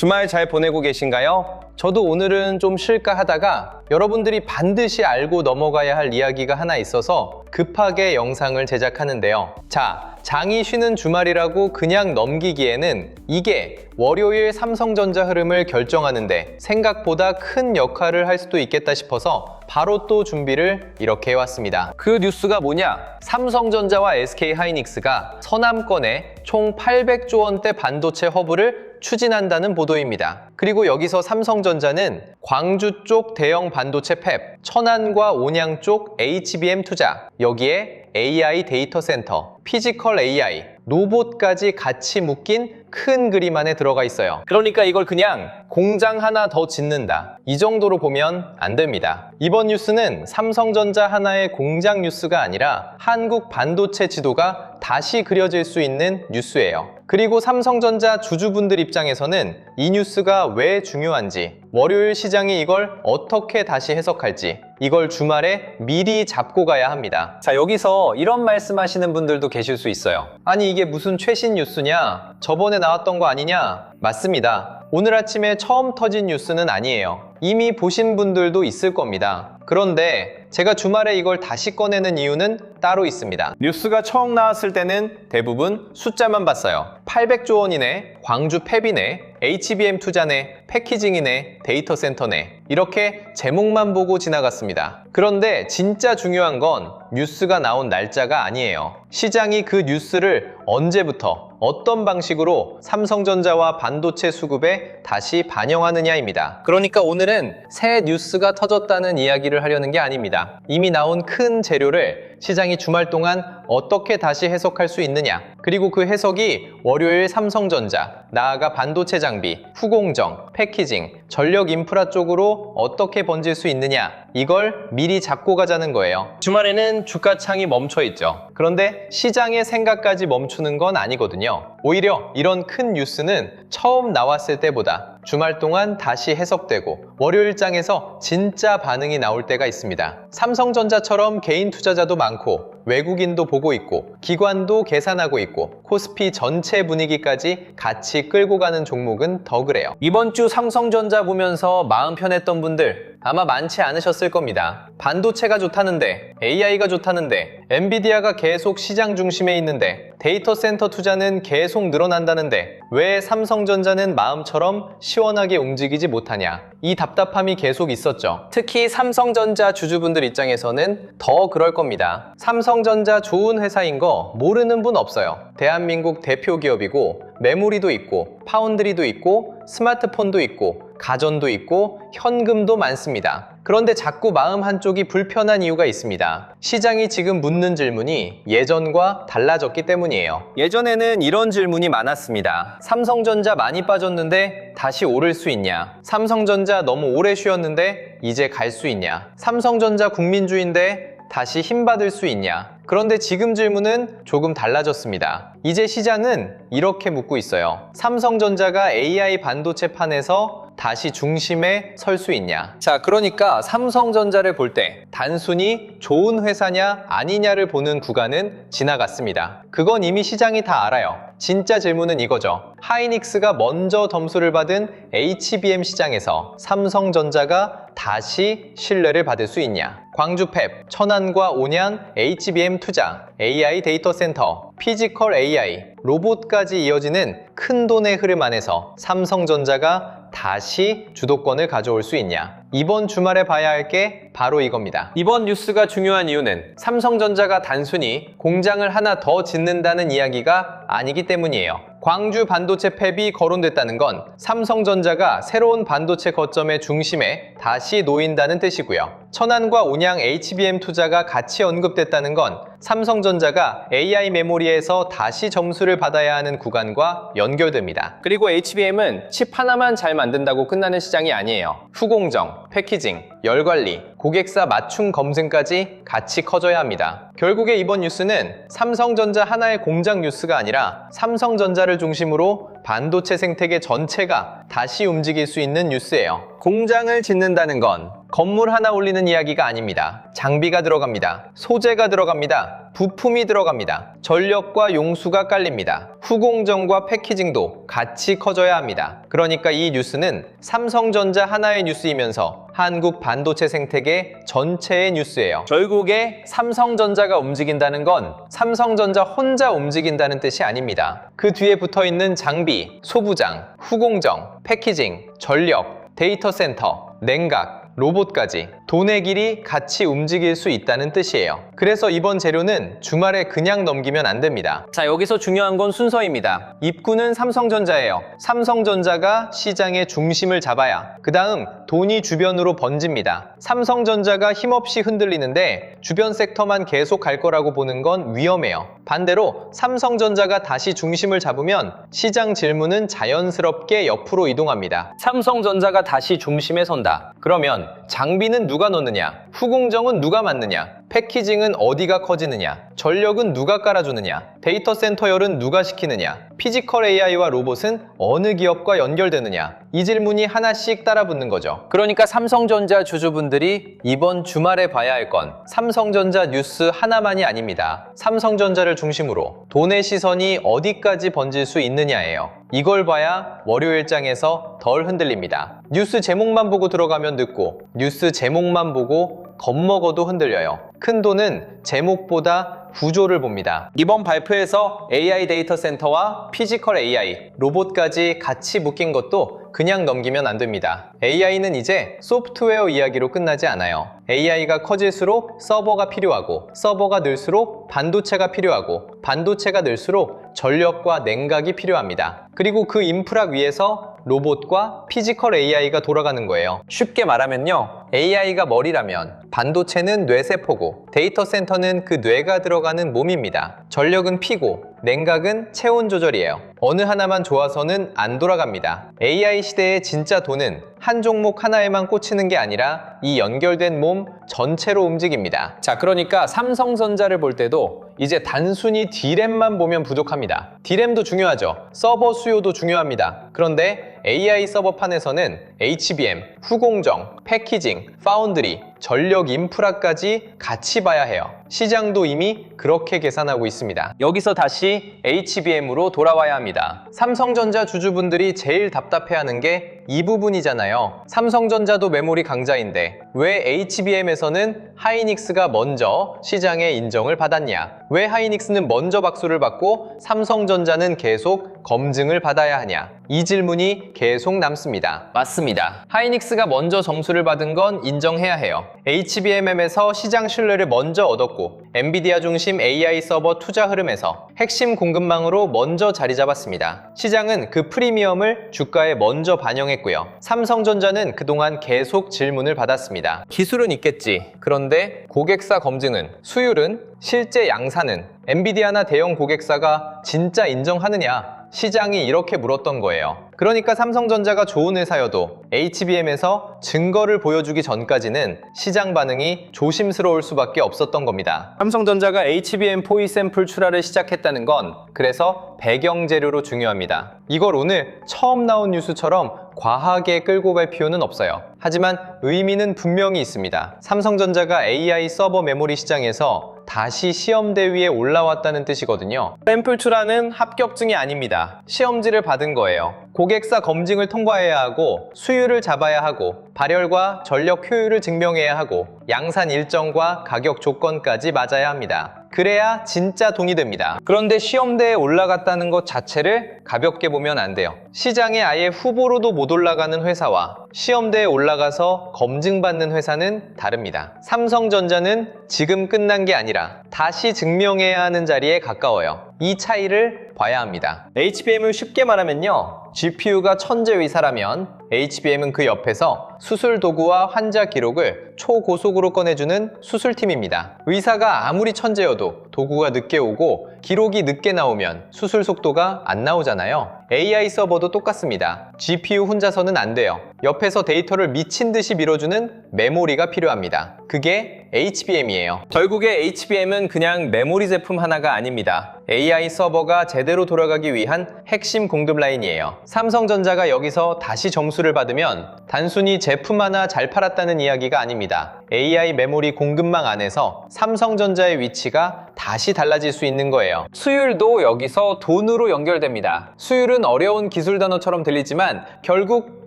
주말 잘 보내고 계신가요? 저도 오늘은 좀 쉴까 하다가 여러분들이 반드시 알고 넘어가야 할 이야기가 하나 있어서 급하게 영상을 제작하는데요. 자, 장이 쉬는 주말이라고 그냥 넘기기에는 이게 월요일 삼성전자 흐름을 결정하는데 생각보다 큰 역할을 할 수도 있겠다 싶어서 바로 또 준비를 이렇게 해왔습니다. 그 뉴스가 뭐냐? 삼성전자와 SK하이닉스가 서남권에 총 800조 원대 반도체 허브를 추진한다는 보도입니다. 그리고 여기서 삼성전자는 광주 쪽 대형 반도체 팹, 천안과 온양 쪽 HBM 투자, 여기에 AI 데이터 센터, 피지컬 AI, 로봇까지 같이 묶인 큰 그림 안에 들어가 있어요. 그러니까 이걸 그냥 공장 하나 더 짓는다, 이 정도로 보면 안 됩니다. 이번 뉴스는 삼성전자 하나의 공장 뉴스가 아니라 한국 반도체 지도가 다시 그려질 수 있는 뉴스예요. 그리고 삼성전자 주주분들 입장에서는 이 뉴스가 왜 중요한지, 월요일 시장이 이걸 어떻게 다시 해석할지, 이걸 주말에 미리 잡고 가야 합니다. 자, 여기서 이런 말씀하시는 분들도 계실 수 있어요. 아니, 이게 무슨 최신 뉴스냐? 저번에 나왔던 거 아니냐? 맞습니다. 오늘 아침에 처음 터진 뉴스는 아니에요. 이미 보신 분들도 있을 겁니다. 그런데 제가 주말에 이걸 다시 꺼내는 이유는 따로 있습니다. 뉴스가 처음 나왔을 때는 대부분 숫자만 봤어요. 800조 원이네, 광주 팹이네, HBM 투자네, 패키징이네, 데이터 센터네, 이렇게 제목만 보고 지나갔습니다. 그런데 진짜 중요한 건 뉴스가 나온 날짜가 아니에요. 시장이 그 뉴스를 언제부터 어떤 방식으로 삼성전자와 반도체 수급에 다시 반영하느냐입니다. 그러니까 오늘은 새 뉴스가 터졌다는 이야기를 하려는 게 아닙니다. 이미 나온 큰 재료를 시장이 주말 동안 어떻게 다시 해석할 수 있느냐, 그리고 그 해석이 월요일 삼성전자, 나아가 반도체 장비, 후공정, 패키징, 전력 인프라 쪽으로 어떻게 번질 수 있느냐, 이걸 미리 잡고 가자는 거예요. 주말에는 주가창이 멈춰 있죠. 그런데 시장의 생각까지 멈추는 건 아니거든요. 오히려 이런 큰 뉴스는 처음 나왔을 때보다 주말 동안 다시 해석되고 월요일장에서 진짜 반응이 나올 때가 있습니다. 삼성전자처럼 개인 투자자도 많고 외국인도 보고 있고 기관도 계산하고 있고 코스피 전체 분위기까지 같이 끌고 가는 종목은 더 그래요. 이번 주 삼성전자 보면서 마음 편했던 분들 아마 많지 않으셨을 겁니다. 반도체가 좋다는데, AI가 좋다는데, 엔비디아가 계속 시장 중심에 있는데, 데이터 센터 투자는 계속 늘어난다는데 왜 삼성전자는 마음처럼 시원하게 움직이지 못하냐, 이 답답함이 계속 있었죠. 특히 삼성전자 주주분들 입장에서는 더 그럴 겁니다. 삼성전자 좋은 회사인 거 모르는 분 없어요. 대한민국 대표 기업이고 메모리도 있고 파운드리도 있고 스마트폰도 있고 가전도 있고 현금도 많습니다. 그런데 자꾸 마음 한쪽이 불편한 이유가 있습니다. 시장이 지금 묻는 질문이 예전과 달라졌기 때문이에요. 예전에는 이런 질문이 많았습니다. 삼성전자 많이 빠졌는데 다시 오를 수 있냐? 삼성전자 너무 오래 쉬었는데 이제 갈 수 있냐? 삼성전자 국민주인데 다시 힘받을 수 있냐? 그런데 지금 질문은 조금 달라졌습니다. 이제 시장은 이렇게 묻고 있어요. 삼성전자가 AI 반도체 판에서 다시 중심에 설 수 있냐? 자, 그러니까 삼성전자를 볼 때 단순히 좋은 회사냐 아니냐를 보는 구간은 지나갔습니다. 그건 이미 시장이 다 알아요. 진짜 질문은 이거죠. 하이닉스가 먼저 점수를 받은 HBM 시장에서 삼성전자가 다시 신뢰를 받을 수 있냐? 광주 팹, 천안과 온양, HBM 투자, AI 데이터 센터, 피지컬 AI, 로봇까지 이어지는 큰 돈의 흐름 안에서 삼성전자가 다시 주도권을 가져올 수 있냐? 이번 주말에 봐야 할 게 바로 이겁니다. 이번 뉴스가 중요한 이유는 삼성전자가 단순히 공장을 하나 더 짓는다는 이야기가 아니기 때문이에요. 광주 반도체 팹이 거론됐다는 건 삼성전자가 새로운 반도체 거점의 중심에 다시 놓인다는 뜻이고요. 천안과 온양 HBM 투자가 같이 언급됐다는 건 삼성전자가 AI 메모리에서 다시 점수를 받아야 하는 구간과 연결됩니다. 그리고 HBM은 칩 하나만 잘 만든다고 끝나는 시장이 아니에요. 후공정, 패키징, 열관리, 고객사 맞춤 검증까지 같이 커져야 합니다. 결국에 이번 뉴스는 삼성전자 하나의 공장 뉴스가 아니라 삼성전자를 중심으로 반도체 생태계 전체가 다시 움직일 수 있는 뉴스예요. 공장을 짓는다는 건 건물 하나 올리는 이야기가 아닙니다. 장비가 들어갑니다. 소재가 들어갑니다. 부품이 들어갑니다. 전력과 용수가 깔립니다. 후공정과 패키징도 같이 커져야 합니다. 그러니까 이 뉴스는 삼성전자 하나의 뉴스이면서 한국 반도체 생태계 전체의 뉴스예요. 결국에 삼성전자가 움직인다는 건 삼성전자 혼자 움직인다는 뜻이 아닙니다. 그 뒤에 붙어있는 장비, 소부장, 후공정, 패키징, 전력, 데이터 센터, 냉각, 로봇까지 돈의 길이 같이 움직일 수 있다는 뜻이에요. 그래서 이번 재료는 주말에 그냥 넘기면 안 됩니다. 자, 여기서 중요한 건 순서입니다. 입구는 삼성전자예요. 삼성전자가 시장의 중심을 잡아야 그 다음 돈이 주변으로 번집니다. 삼성전자가 힘없이 흔들리는데 주변 섹터만 계속 갈 거라고 보는 건 위험해요. 반대로 삼성전자가 다시 중심을 잡으면 시장 질문은 자연스럽게 옆으로 이동합니다. 삼성전자가 다시 중심에 선다. 그러면 장비는 누가 넣느냐? 후공정은 누가 맡느냐? 패키징은 어디가 커지느냐? 전력은 누가 깔아주느냐? 데이터 센터열은 누가 시키느냐? 피지컬 AI와 로봇은 어느 기업과 연결되느냐? 이 질문이 하나씩 따라붙는 거죠. 그러니까 삼성전자 주주분들이 이번 주말에 봐야 할 건 삼성전자 뉴스 하나만이 아닙니다. 삼성전자를 중심으로 돈의 시선이 어디까지 번질 수 있느냐예요. 이걸 봐야 월요일장에서 덜 흔들립니다. 뉴스 제목만 보고 들어가면 늦고 뉴스 제목만 보고 겁먹어도 흔들려요. 큰 돈은 제목보다 구조를 봅니다. 이번 발표에서 AI 데이터 센터와 피지컬 AI, 로봇까지 같이 묶인 것도 그냥 넘기면 안 됩니다. AI는 이제 소프트웨어 이야기로 끝나지 않아요. AI가 커질수록 서버가 필요하고 서버가 늘수록 반도체가 필요하고 반도체가 늘수록 전력과 냉각이 필요합니다. 그리고 그 인프라 위에서 로봇과 피지컬 AI가 돌아가는 거예요. 쉽게 말하면요, AI가 머리라면 반도체는 뇌세포고 데이터 센터는 그 뇌가 들어가는 몸입니다. 전력은 피고 냉각은 체온 조절이에요. 어느 하나만 좋아서는 안 돌아갑니다. AI 시대의 진짜 돈은 한 종목 하나에만 꽂히는 게 아니라 이 연결된 몸 전체로 움직입니다. 자, 그러니까 삼성전자를 볼 때도 이제 단순히 D램만 보면 부족합니다. D램도 중요하죠. 서버 수요도 중요합니다. 그런데 AI 서버판에서는 HBM, 후공정, 패키징, 파운드리, 전력 인프라까지 같이 봐야 해요. 시장도 이미 그렇게 계산하고 있습니다. 여기서 다시 HBM으로 돌아와야 합니다. 삼성전자 주주분들이 제일 답답해하는 게 이 부분이잖아요. 삼성전자도 메모리 강자인데 왜 HBM에서는 하이닉스가 먼저 시장에 인정을 받았냐? 왜 하이닉스는 먼저 박수를 받고 삼성전자는 계속 검증을 받아야 하냐? 이 질문이 계속 남습니다. 맞습니다. 하이닉스가 먼저 점수를 받은 건 인정해야 해요. HBM에서 시장 신뢰를 먼저 얻었고 엔비디아 중심 AI 서버 투자 흐름에서 핵심 공급망으로 먼저 자리 잡았습니다. 시장은 그 프리미엄을 주가에 먼저 반영했고요. 삼성전자는 그동안 계속 질문을 받았습니다. 기술은 있겠지. 그런데 고객사 검증은, 수율은, 실제 양산은 엔비디아나 대형 고객사가 진짜 인정하느냐? 시장이 이렇게 물었던 거예요. 그러니까 삼성전자가 좋은 회사여도 HBM에서 증거를 보여주기 전까지는 시장 반응이 조심스러울 수밖에 없었던 겁니다. 삼성전자가 HBM4E 샘플 출하를 시작했다는 건 그래서 배경 재료로 중요합니다. 이걸 오늘 처음 나온 뉴스처럼 과하게 끌고 갈 필요는 없어요. 하지만 의미는 분명히 있습니다. 삼성전자가 AI 서버 메모리 시장에서 다시 시험대 위에 올라왔다는 뜻이거든요. 샘플 출하는 합격증이 아닙니다. 시험지를 받은 거예요. 고객사 검증을 통과해야 하고 수율을 잡아야 하고 발열과 전력 효율을 증명해야 하고 양산 일정과 가격 조건까지 맞아야 합니다. 그래야 진짜 돈이 됩니다. 그런데 시험대에 올라갔다는 것 자체를 가볍게 보면 안 돼요. 시장에 아예 후보로도 못 올라가는 회사와 시험대에 올라가서 검증받는 회사는 다릅니다. 삼성전자는 지금 끝난 게 아니라 다시 증명해야 하는 자리에 가까워요. 이 차이를 봐야 합니다. HBM을 쉽게 말하면요, GPU가 천재의사라면 HBM은 그 옆에서 수술 도구와 환자 기록을 초고속으로 꺼내주는 수술팀입니다. 의사가 아무리 천재여도 도구가 늦게 오고 기록이 늦게 나오면 수술 속도가 안 나오잖아요. AI 서버도 똑같습니다. GPU 혼자서는 안 돼요. 옆에서 데이터를 미친 듯이 밀어주는 메모리가 필요합니다. 그게 HBM이에요. 결국에 HBM은 그냥 메모리 제품 하나가 아닙니다. AI 서버가 제대로 돌아가기 위한 핵심 공급 라인이에요. 삼성전자가 여기서 다시 점수를 받으면 단순히 제품 하나 잘 팔았다는 이야기가 아닙니다. AI 메모리 공급망 안에서 삼성전자의 위치가 다시 달라질 수 있는 거예요. 수율도 여기서 돈으로 연결됩니다. 수율은 어려운 기술 단어처럼 들리지만 결국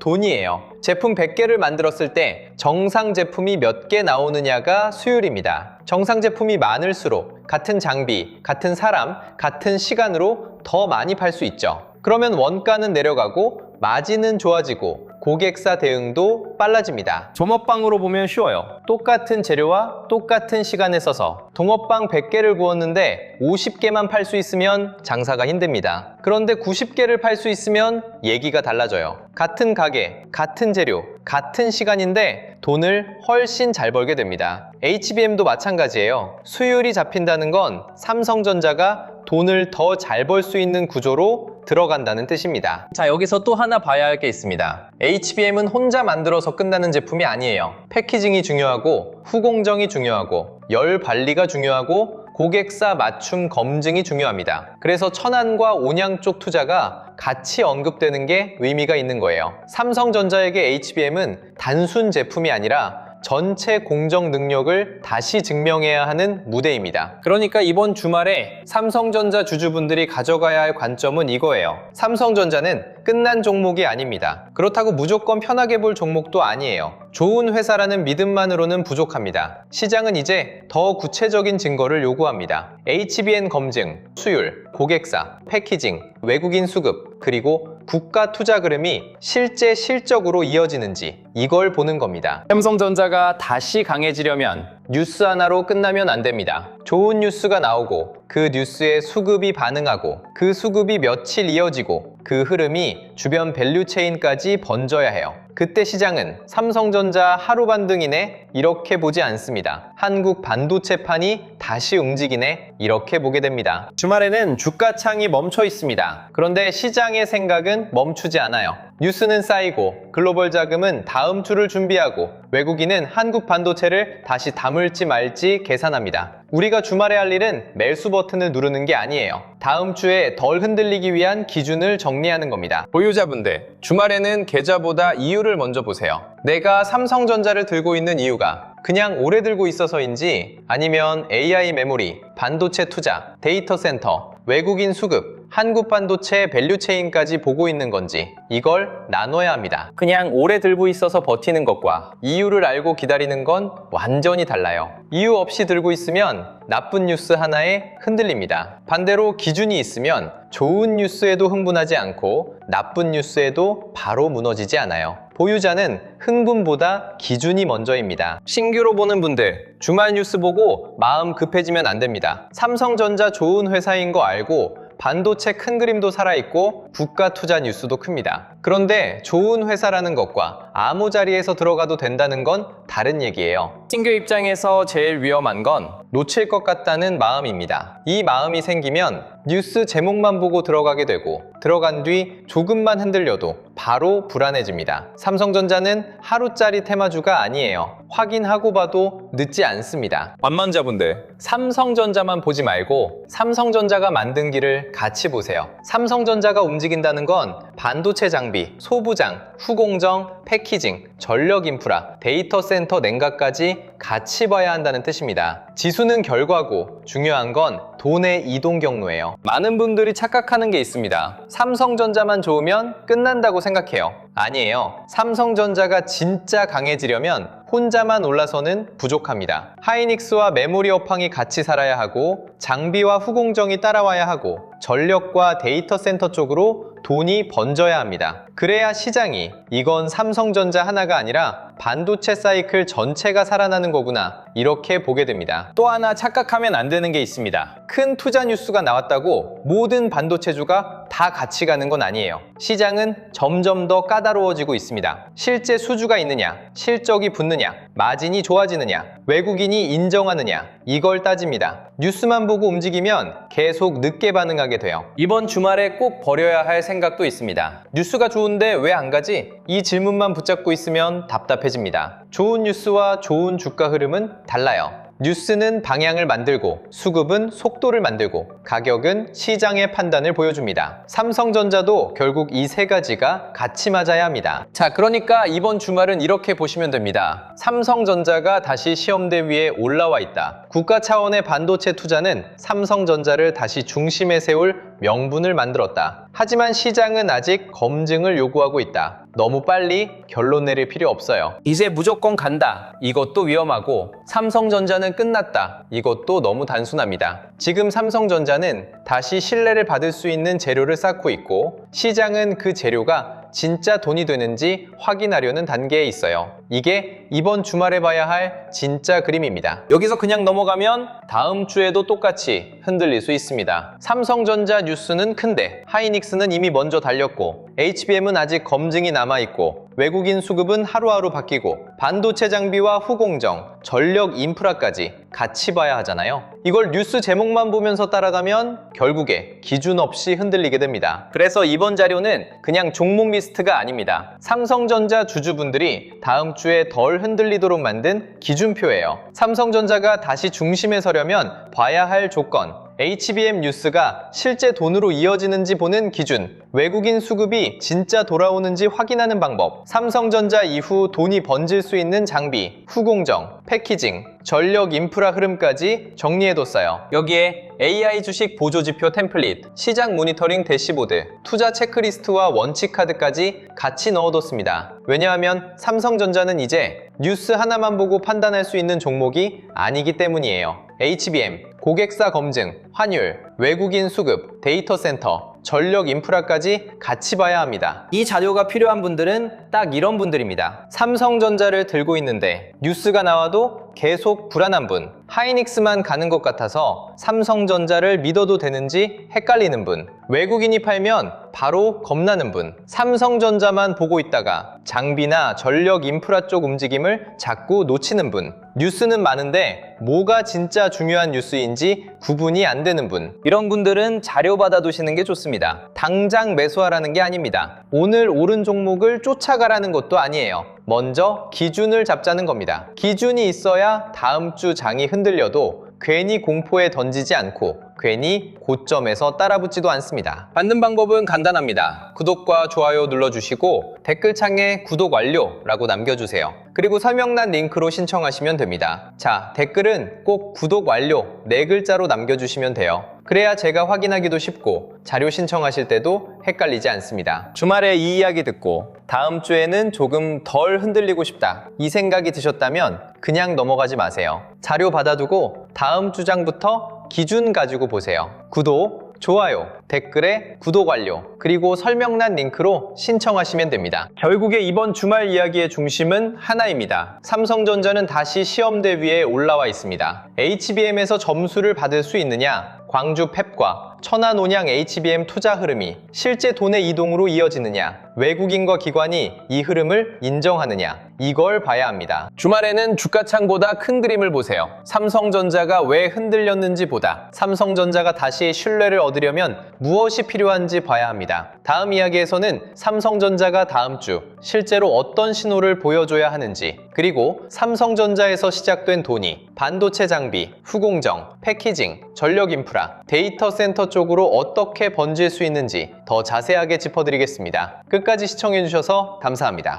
돈이에요. 제품 100개를 만들었을 때 정상 제품이 몇 개 나오느냐가 수율입니다. 정상 제품이 많을수록 같은 장비, 같은 사람, 같은 시간으로 더 많이 팔 수 있죠. 그러면 원가는 내려가고 마진은 좋아지고 고객사 대응도 빨라집니다. 종업방으로 보면 쉬워요. 똑같은 재료와 똑같은 시간을 써서 동업방 100개를 구웠는데 50개만 팔 수 있으면 장사가 힘듭니다. 그런데 90개를 팔 수 있으면 얘기가 달라져요. 같은 가게, 같은 재료, 같은 시간인데 돈을 훨씬 잘 벌게 됩니다. HBM도 마찬가지예요. 수율이 잡힌다는 건 삼성전자가 돈을 더 잘 벌 수 있는 구조로 들어간다는 뜻입니다. 자, 여기서 또 하나 봐야 할 게 있습니다. HBM은 혼자 만들어서 끝나는 제품이 아니에요. 패키징이 중요하고 후공정이 중요하고 열 관리가 중요하고 고객사 맞춤 검증이 중요합니다. 그래서 천안과 온양 쪽 투자가 같이 언급되는 게 의미가 있는 거예요. 삼성전자에게 HBM은 단순 제품이 아니라 전체 공정 능력을 다시 증명해야 하는 무대입니다. 그러니까 이번 주말에 삼성전자 주주분들이 가져가야 할 관점은 이거예요. 삼성전자는 끝난 종목이 아닙니다. 그렇다고 무조건 편하게 볼 종목도 아니에요. 좋은 회사라는 믿음만으로는 부족합니다. 시장은 이제 더 구체적인 증거를 요구합니다. HBM 검증, 수율, 고객사, 패키징, 외국인 수급, 그리고 국가 투자 그름이 실제 실적으로 이어지는지 이걸 보는 겁니다. 삼성전자가 다시 강해지려면 뉴스 하나로 끝나면 안 됩니다. 좋은 뉴스가 나오고 그 뉴스에 수급이 반응하고 그 수급이 며칠 이어지고 그 흐름이 주변 밸류체인까지 번져야 해요. 그때 시장은 삼성전자 하루 반등이네 이렇게 보지 않습니다. 한국 반도체판이 다시 움직이네 이렇게 보게 됩니다. 주말에는 주가창이 멈춰 있습니다. 그런데 시장의 생각은 멈추지 않아요. 뉴스는 쌓이고 글로벌 자금은 다음 주를 준비하고 외국인은 한국 반도체를 다시 담을지 말지 계산합니다. 우리가 주말에 할 일은 매수 버튼을 누르는 게 아니에요. 다음 주에 덜 흔들리기 위한 기준을 정리하는 겁니다. 보유자분들, 주말에는 계좌보다 이유를 먼저 보세요. 내가 삼성전자를 들고 있는 이유가 그냥 오래 들고 있어서인지 아니면 AI 메모리, 반도체 투자, 데이터 센터, 외국인 수급, 한국 반도체 밸류체인까지 보고 있는 건지 이걸 나눠야 합니다. 그냥 오래 들고 있어서 버티는 것과 이유를 알고 기다리는 건 완전히 달라요. 이유 없이 들고 있으면 나쁜 뉴스 하나에 흔들립니다. 반대로 기준이 있으면 좋은 뉴스에도 흥분하지 않고 나쁜 뉴스에도 바로 무너지지 않아요. 보유자는 흥분보다 기준이 먼저입니다. 신규로 보는 분들, 주말 뉴스 보고 마음 급해지면 안 됩니다. 삼성전자 좋은 회사인 거 알고 반도체 큰 그림도 살아있고 국가 투자 뉴스도 큽니다. 그런데 좋은 회사라는 것과 아무 자리에서 들어가도 된다는 건 다른 얘기예요. 신규 입장에서 제일 위험한 건 놓칠 것 같다는 마음입니다. 이 마음이 생기면 뉴스 제목만 보고 들어가게 되고 들어간 뒤 조금만 흔들려도 바로 불안해집니다. 삼성전자는 하루짜리 테마주가 아니에요. 확인하고 봐도 늦지 않습니다. 관망자분들, 삼성전자만 보지 말고 삼성전자가 만든 길을 같이 보세요. 삼성전자가 움직인다는 건 반도체 장비, 소부장, 후공정, 패키징, 전력 인프라, 데이터 센터 냉각까지 같이 봐야 한다는 뜻입니다. 지수는 결과고 중요한 건 돈의 이동 경로예요. 많은 분들이 착각하는 게 있습니다. 삼성전자만 좋으면 끝난다고 생각해요. 아니에요. 삼성전자가 진짜 강해지려면 혼자만 올라서는 부족합니다. 하이닉스와 메모리 업황이 같이 살아야 하고 장비와 후공정이 따라와야 하고 전력과 데이터 센터 쪽으로 돈이 번져야 합니다. 그래야 시장이 이건 삼성전자 하나가 아니라 반도체 사이클 전체가 살아나는 거구나 이렇게 보게 됩니다. 또 하나 착각하면 안 되는 게 있습니다. 큰 투자 뉴스가 나왔다고 모든 반도체주가 다 같이 가는 건 아니에요. 시장은 점점 더 까다로워지고 있습니다. 실제 수주가 있느냐, 실적이 붙느냐, 마진이 좋아지느냐, 외국인이 인정하느냐 이걸 따집니다. 뉴스만 보고 움직이면 계속 늦게 반응하게 돼요. 이번 주말에 꼭 버려야 할 생각도 있습니다. 뉴스가 좋은데 왜 안 가지? 이 질문만 붙잡고 있으면 답답해집니다. 좋은 뉴스와 좋은 주가 흐름은 달라요. 뉴스는 방향을 만들고 수급은 속도를 만들고 가격은 시장의 판단을 보여줍니다. 삼성전자도 결국 이 세 가지가 같이 맞아야 합니다. 자, 그러니까 이번 주말은 이렇게 보시면 됩니다. 삼성전자가 다시 시험대 위에 올라와 있다. 국가 차원의 반도체 투자는 삼성전자를 다시 중심에 세울 명분을 만들었다. 하지만 시장은 아직 검증을 요구하고 있다. 너무 빨리 결론 내릴 필요 없어요. 이제 무조건 간다. 이것도 위험하고 삼성전자는 끝났다. 이것도 너무 단순합니다. 지금 삼성전자는 다시 신뢰를 받을 수 있는 재료를 쌓고 있고 시장은 그 재료가 진짜 돈이 되는지 확인하려는 단계에 있어요. 이게 이번 주말에 봐야 할 진짜 그림입니다. 여기서 그냥 넘어가면 다음 주에도 똑같이 흔들릴 수 있습니다. 삼성전자 뉴스는 큰데 하이닉스는 이미 먼저 달렸고 HBM은 아직 검증이 남아있고 외국인 수급은 하루하루 바뀌고 반도체 장비와 후공정, 전력 인프라까지 같이 봐야 하잖아요. 이걸 뉴스 제목만 보면서 따라가면 결국에 기준 없이 흔들리게 됩니다. 그래서 이번 자료는 그냥 종목 리스트가 아닙니다. 삼성전자 주주분들이 다음 주에 덜 흔들리도록 만든 기준표예요. 삼성전자가 다시 중심에 서려면 봐야 할 조건, HBM 뉴스가 실제 돈으로 이어지는지 보는 기준, 외국인 수급이 진짜 돌아오는지 확인하는 방법, 삼성전자 이후 돈이 번질 수 있는 장비, 후공정, 패키징, 전력 인프라 흐름까지 정리해뒀어요. 여기에 AI 주식 보조지표 템플릿, 시장 모니터링 대시보드, 투자 체크리스트와 원칙 카드까지 같이 넣어뒀습니다. 왜냐하면 삼성전자는 이제 뉴스 하나만 보고 판단할 수 있는 종목이 아니기 때문이에요. HBM, 고객사 검증, 환율, 외국인 수급, 데이터 센터, 전력 인프라까지 같이 봐야 합니다. 이 자료가 필요한 분들은 딱 이런 분들입니다. 삼성전자를 들고 있는데 뉴스가 나와도 계속 불안한 분, 하이닉스만 가는 것 같아서 삼성전자를 믿어도 되는지 헷갈리는 분, 외국인이 팔면 바로 겁나는 분, 삼성전자만 보고 있다가 장비나 전력 인프라 쪽 움직임을 자꾸 놓치는 분, 뉴스는 많은데 뭐가 진짜 중요한 뉴스인지 구분이 안 되는 분, 이런 분들은 자료 받아두시는 게 좋습니다. 당장 매수하라는 게 아닙니다. 오늘 오른 종목을 쫓아가라는 것도 아니에요. 먼저 기준을 잡자는 겁니다. 기준이 있어야 다음 주 장이 흔들려도 괜히 공포에 던지지 않고 괜히 고점에서 따라붙지도 않습니다. 받는 방법은 간단합니다. 구독과 좋아요 눌러주시고 댓글창에 구독 완료라고 남겨주세요. 그리고 설명란 링크로 신청하시면 됩니다. 자, 댓글은 꼭 구독 완료 4글자로 남겨주시면 돼요. 그래야 제가 확인하기도 쉽고 자료 신청하실 때도 헷갈리지 않습니다. 주말에 이 이야기 듣고 다음 주에는 조금 덜 흔들리고 싶다, 이 생각이 드셨다면 그냥 넘어가지 마세요. 자료 받아두고 다음 주장부터 기준 가지고 보세요. 구독, 좋아요, 댓글에 구독 완료, 그리고 설명란 링크로 신청하시면 됩니다. 결국에 이번 주말 이야기의 중심은 하나입니다. 삼성전자는 다시 시험대 위에 올라와 있습니다. HBM에서 점수를 받을 수 있느냐, 광주 팹과 천안온양 HBM 투자 흐름이 실제 돈의 이동으로 이어지느냐, 외국인과 기관이 이 흐름을 인정하느냐, 이걸 봐야 합니다. 주말에는 주가창보다 큰 그림을 보세요. 삼성전자가 왜 흔들렸는지 보다 삼성전자가 다시 신뢰를 얻으려면 무엇이 필요한지 봐야 합니다. 다음 이야기에서는 삼성전자가 다음 주 실제로 어떤 신호를 보여줘야 하는지, 그리고 삼성전자에서 시작된 돈이 반도체 장비, 후공정, 패키징, 전력 인프라, 데이터 센터 쪽으로 어떻게 번질 수 있는지 더 자세하게 짚어드리겠습니다. 끝까지 시청해주셔서 감사합니다.